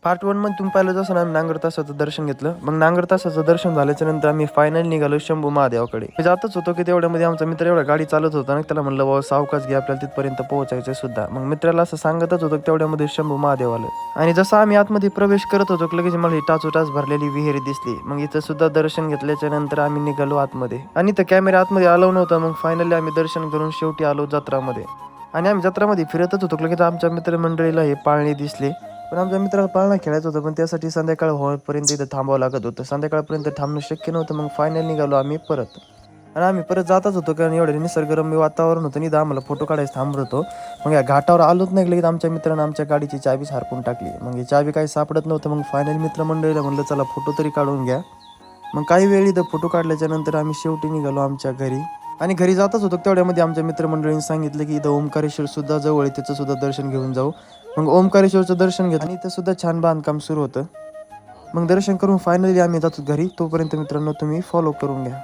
Part 1 मध्ये तुम्ही पाहिलं जसं आम्ही नांगर तासाचं दर्शन घेतलं. मग नांगर तासाचं दर्शन झाल्याच्या नंतर आम्ही फायनल निघालो शंभू महादेवाकडे. मी जातच होतो की तेवढ्यामध्ये आमचा मित्र एवढा गाडी चालत होता ना, त्याला म्हणलं बाबा सावकाश घे, आपल्याला तिथपर्यंत पोहोचायचं सुद्धा. मग मित्राला असं सांगतच होतो तेवढ्यामध्ये शंभू महादेव आलं. आणि जसं आम्ही आतमध्ये प्रवेश करत होतो लगेच मला ही टाचोटाच भरलेली विहीर दिसली. मग इथं सुद्धा दर्शन घेतल्याच्या नंतर आम्ही निघालो आतमध्ये. आणि इथं कॅमेरा आतमध्ये अलाव नव्हता. मग फायनली आम्ही दर्शन करून शेवटी आलो जत्रामध्ये. आणि आम्ही जत्रामध्ये फिरतच होतो लगेच आमच्या मित्रमंडळीला हे पाळणे दिसले. पण आमच्या मित्राला पाळणा खेळायचं होतं, पण त्यासाठी संध्याकाळ होईपर्यंत इथं थांबावं लागत होतं. संध्याकाळपर्यंत थांबणं शक्य नव्हतं. मग फायनल निघालो आम्ही परत. आणि आम्ही परत जातच होतो कारण एवढं निसर्गरम्य वातावरण होतं. निदा आम्हाला फोटो काढायचं थांबत होतो. मग या घाटावर आलोच नाही लगेच आमच्या मित्रानं आमच्या गाडीची चाबीच हरपून टाकली. मग ही चाबी काही सापडत नव्हतं. मग फायनल मित्रमंडळीला म्हणलं चला फोटो तरी काढून घ्या. मग काही वेळ इथं फोटो काढल्याच्या नंतर आम्ही शेवटी निघालो आमच्या घरी. आणि घरी जातच होतो तेवढ्यामध्ये आमच्या मित्रमंडळींनी सांगितलं की इथं ओंकारेश्वर सुद्धा जवळ आहे, त्याचं सुद्धा दर्शन घेऊन जाऊ. मग ओंकारेश्वरचं दर्शन घेतलं आणि इथं सुद्धा छान बांधकाम सुरू होतं. मग दर्शन करून फायनली आम्ही जातो घरी. तोपर्यंत मित्रांनो तुम्ही फॉलो करून घ्या.